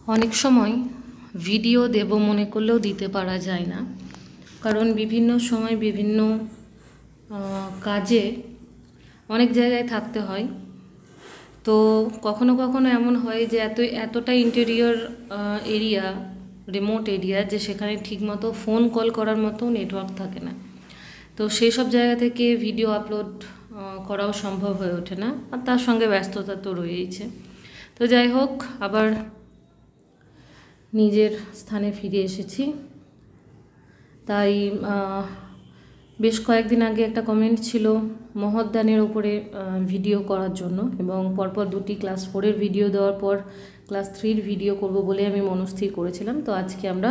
অনেক সময় ভিডিও দেব মনে করলেও দিতে পারা যায় না, কারণ বিভিন্ন সময় বিভিন্ন কাজে অনেক জায়গায় থাকতে হয়। তো কখনো কখনো এমন হয় যে এতটা ইন্টেরিয়র এরিয়া, রিমোট এরিয়া, যে সেখানে ঠিকমতো ফোন কল করার মতো নেটওয়ার্ক থাকে না। তো সেই সব জায়গা থেকে ভিডিও আপলোড করাও সম্ভব হয়ে ওঠে না, আর তার সঙ্গে ব্যস্ততা তো রয়েইছে। তো যাই হোক, আবার নিজের স্থানে ফিরে এসেছি। তাই বেশ কয়েকদিন আগে একটা কমেন্ট ছিল মহদ্দানের উপরে ভিডিও করার জন্য, এবং পরপর দুটি ক্লাস 4-এর ভিডিও দেওয়ার পর ক্লাস 3-র ভিডিও করব বলে আমি মনস্থির করেছিলাম। তো আজকে আমরা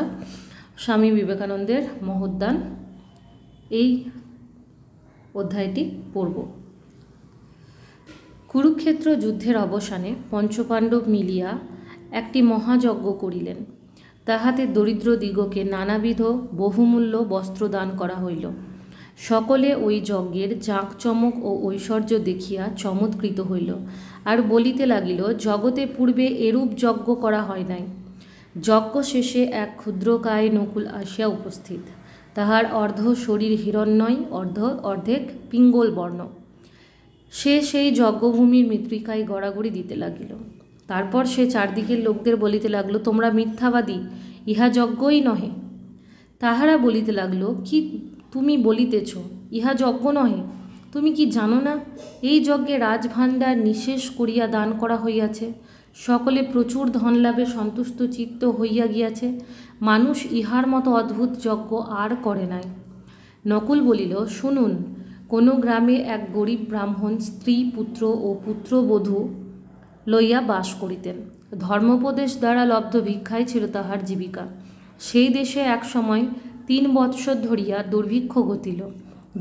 স্বামী বিবেকানন্দের মহদ্দান এই অধ্যায়টি পড়ব। কুরুক্ষেত্র যুদ্ধের অবসানে পঞ্চপাণ্ডব মিলিয়া একটি মহাযজ্ঞ করিলেন। তাহাতে দরিদ্র দিগকে নানাবিধ বহুমূল্য বস্ত্র দান করা হইল। সকলে ওই যজ্ঞের জাঁকচমক ও ঐশ্বর্য দেখিয়া চমৎকৃত হইল, আর বলিতে লাগিল, জগতে পূর্বে এরূপ যজ্ঞ করা হয় নাই। যজ্ঞ শেষে এক ক্ষুদ্রকায় নকুল আসিয়া উপস্থিত। তাহার অর্ধ শরীর হিরণ্ময়, অর্ধেক পিঙ্গল বর্ণ। সে সেই যজ্ঞভূমির মৃত্তিকায় গড়াগড়ি দিতে লাগিল। তারপর সে চারদিকের লোকদের বলিতে লাগলো, তোমরা মিথ্যাবাদী, ইহা যজ্ঞই নহে। তাহারা বলিতে লাগলো, কি তুমি বলিতেছ, ইহা যজ্ঞ নহে? তুমি কি জানো না, এই যজ্ঞে রাজভাণ্ডার নিঃশেষ করিয়া দান করা হইয়াছে। সকলে প্রচুর ধন লাভে সন্তুষ্ট চিত্ত হইয়া গিয়াছে। মানুষ ইহার মতো অদ্ভুত যজ্ঞ আর করে নাই। নকুল বলিল, শুনুন, কোনো গ্রামে এক গরিব ব্রাহ্মণ স্ত্রী, পুত্র ও পুত্রবধূ লইয়া বাস করিতেন। ধর্মোপদেশ দ্বারা লব্ধ ভিক্ষাই ছিল তাহার জীবিকা। সেই দেশে এক সময় 3 বৎসর ধরিয়া দুর্ভিক্ষ ঘটিল।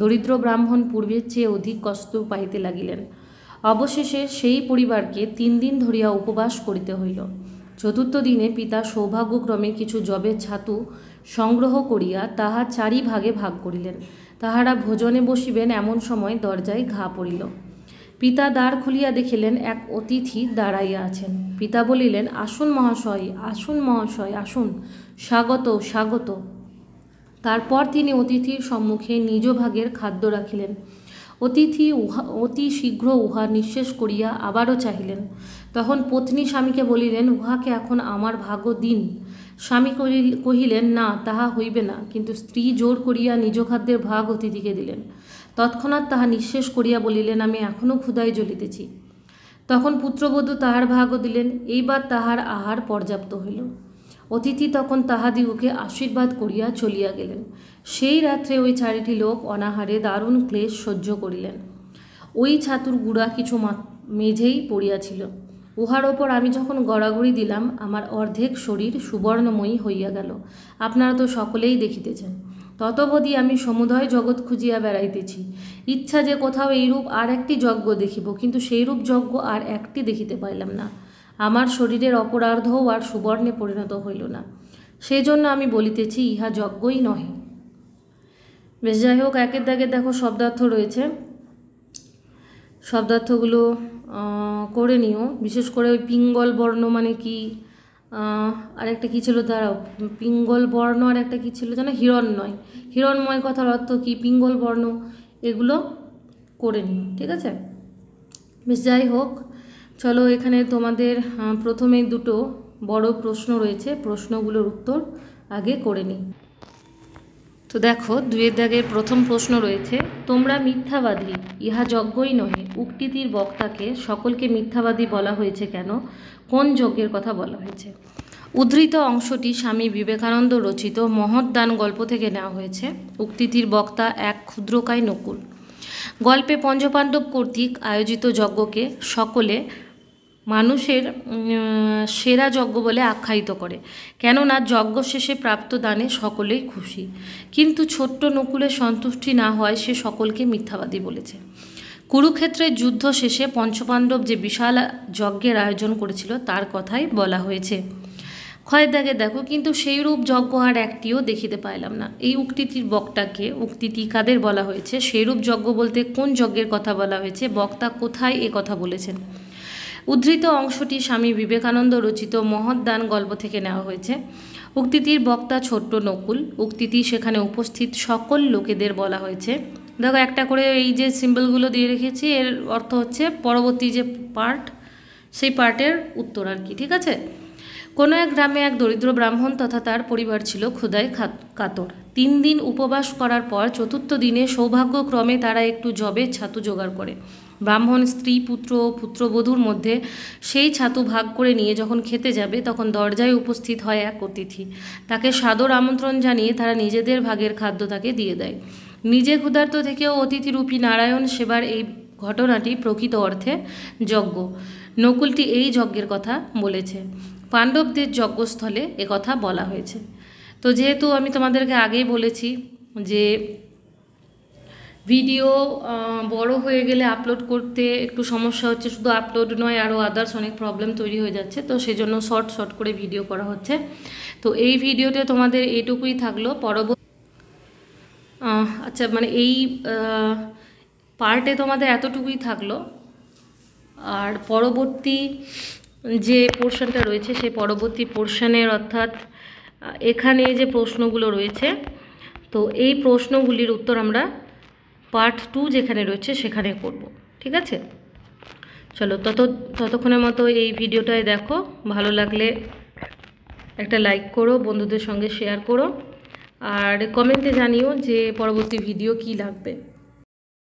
দরিদ্র ব্রাহ্মণ পূর্বের চেয়ে অধিক কষ্ট পাইতে লাগিলেন। অবশেষে সেই পরিবারকে 3 দিন ধরিয়া উপবাস করিতে হইল। 4র্থ দিনে পিতা সৌভাগ্যক্রমে কিছু যবের ছাতু সংগ্রহ করিয়া তাহা 4 ভাগে ভাগ করিলেন। তাহারা ভোজনে বসিবেন, এমন সময় দরজায় ঘা পড়িল। পিতা দ্বার খুলিয়া দেখিলেন এক অতিথি দাঁড়াইয়া আছেন। পিতা বলিলেন, আসুন মহাশয়, আসুন মহাশয়, আসুন, স্বাগত স্বাগত। তারপর তিনি অতিথির সম্মুখে নিজ ভাগের খাদ্য রাখিলেন। অতিথি অতি শীঘ্র উহা নিঃশেষ করিয়া আবারও চাহিলেন। তখন পত্নী স্বামীকে বলিলেন, উহাকে এখন আমার ভাগ দিন। স্বামী কহিলেন, না, তাহা হইবে না। কিন্তু স্ত্রী জোর করিয়া নিজ খাদ্যের ভাগ অতিথিকে দিলেন। তৎক্ষণাৎ তাহা নিঃশেষ করিয়া বলিলেন, আমি এখনও ক্ষুধায় জ্বলিতেছি। তখন পুত্রবধূ তাহার ভাগও দিলেন। এইবার তাহার আহার পর্যাপ্ত হইল। অতিথি তখন তাহাদিগকে আশীর্বাদ করিয়া চলিয়া গেলেন। সেই রাত্রে ওই 4টি লোক অনাহারে দারুণ ক্লেশ সহ্য করিলেন। ওই ছাতুর গুঁড়া কিছু মেঝেই পড়িয়াছিল। উহার ওপর আমি যখন গড়াগড়ি দিলাম, আমার অর্ধেক শরীর সুবর্ণময়ী হইয়া গেল। আপনারা তো সকলেই দেখিতেছেন। ততবধি আমি সমুদয় জগৎ খুঁজিয়া বেড়াইতেছি। ইচ্ছা যে কোথাও এইরূপ আর একটি যজ্ঞ দেখিব, কিন্তু সেইরূপ যজ্ঞ আর একটি দেখিতে পাইলাম না। আমার শরীরের অপরার্ধও আর সুবর্ণে পরিণত হইল না। সেই জন্য আমি বলিতেছি, ইহা যজ্ঞই নহে। বেশ, যাই হোক, একের দাগে দেখো শব্দার্থ রয়েছে। শব্দার্থগুলো করে নিও। বিশেষ করে ওই পিঙ্গল বর্ণ মানে কি, আর একটা কী ছিল, দাঁড়াও, পিঙ্গল বর্ণ আর একটা কী ছিল যেন, হিরণ্ময়। হিরণ্ময় কথার অর্থ কী, পিঙ্গল বর্ণ, এগুলো করে নিও, ঠিক আছে? বেশ, যাই হোক, চলো, এখানে তোমাদের প্রথমে 2টো বড় প্রশ্ন রয়েছে। প্রশ্নগুলোর উত্তর আগে করে নিই। তো দেখো, 2-এর দাগের প্রথম প্রশ্ন রয়েছে, তোমরা মিথ্যাবাদী, ইহা যজ্ঞই নহে। উক্তিটির বক্তাকে সকলকে মিথ্যাবাদী বলা হয়েছে কেন? কোন যজ্ঞের কথা বলা হয়েছে? উদ্ধৃত অংশটি স্বামী বিবেকানন্দ রচিত মহদ্দান গল্প থেকে নেওয়া হয়েছে। উক্তিটির বক্তা এক ক্ষুদ্রকায় নকুল। গল্পে পঞ্চপাণ্ডব কর্তৃক আয়োজিত যজ্ঞকে সকলে মানুষের সেরা যজ্ঞ বলে আখ্যায়িত করে, কেননা যজ্ঞ শেষে প্রাপ্ত দানে সকলেই খুশি। কিন্তু ছোট্ট নকুলের সন্তুষ্টি না হয় সে সকলকে মিথ্যাবাদী বলেছে। কুরুক্ষেত্রের যুদ্ধ শেষে পঞ্চপাণ্ডব যে বিশাল যজ্ঞের আয়োজন করেছিল তার কথাই বলা হয়েছে। ক্ষয়ের দাগে দেখো, কিন্তু সেইরূপ যজ্ঞ আর একটিও দেখিতে পাইলাম না। এই উক্তিটির বক্তাকে, উক্তিটি কাদের বলা হয়েছে? সেইরূপ যজ্ঞ বলতে কোন যজ্ঞের কথা বলা হয়েছে? বক্তা কোথায় এ কথা বলেছেন? উদ্ধৃত অংশটি স্বামী বিবেকানন্দ রচিত মহৎ দান গল্প থেকে নেওয়া হয়েছে। উক্তিটির বক্তা ছোট্ট নকুল। উক্তিটি সেখানে উপস্থিত সকল লোকেদের বলা হয়েছে। দেখো একটা করে এই যে সিম্বলগুলো দিয়ে রেখেছি, এর অর্থ হচ্ছে পরবর্তী যে পার্ট, সেই পার্টের উত্তর আর কি, ঠিক আছে। কোনো এক গ্রামে এক দরিদ্র ব্রাহ্মণ তথা তার পরিবার ছিল ক্ষুধায় কাতর। 3 দিন উপবাস করার পর চতুর্থ দিনে সৌভাগ্যক্রমে তারা একটু যবের ছাতু জোগাড় করে। ব্রাহ্মণ স্ত্রী, পুত্র ও পুত্রবধূর মধ্যে সেই ছাতু ভাগ করে নিয়ে যখন খেতে যাবে, তখন দরজায় উপস্থিত হয় এক অতিথি। তাকে সাদর আমন্ত্রণ জানিয়ে তারা নিজেদের ভাগের খাদ্য তাকে দিয়ে দেয়। নিজে ক্ষুধার্ত থেকেও অতিথিরূপী নারায়ণ সেবার এই ঘটনাটি প্রকৃত অর্থে যজ্ঞ। নকুলটি এই যজ্ঞের কথা বলেছে। পাণ্ডবদের যজ্ঞস্থলে একথা বলা হয়েছে। তো যেহেতু আমি তোমাদেরকে আগেই বলেছি যে ভিডিও বড় হয়ে গেলে আপলোড করতে একটু সমস্যা হচ্ছে, শুধু আপলোড নয় আরও আদার্স অনেক প্রবলেম তৈরি হয়ে যাচ্ছে, তো সেজন্য শর্ট করে ভিডিও করা হচ্ছে। তো এই ভিডিওতে তোমাদের এইটুকুই থাকলো। আচ্ছা, মানে এই পার্টে তোমাদের এতটুকুই থাকলো। আর পরবর্তী যে পোর্শনটা রয়েছে, সেই পরবর্তী পোর্শনের অর্থাৎ এখানে যে প্রশ্নগুলো রয়েছে, তো এই প্রশ্নগুলির উত্তর আমরা পার্ট 2 যেখানে রয়েছে সেখানে করব, ঠিক আছে। চলো ততক্ষণের মতো এই ভিডিওটায় দেখো, ভালো লাগলে একটা লাইক করো, বন্ধুদের সঙ্গে শেয়ার করো, আর কমেন্টে জানিও যে পরবর্তী ভিডিও কি লাগবে।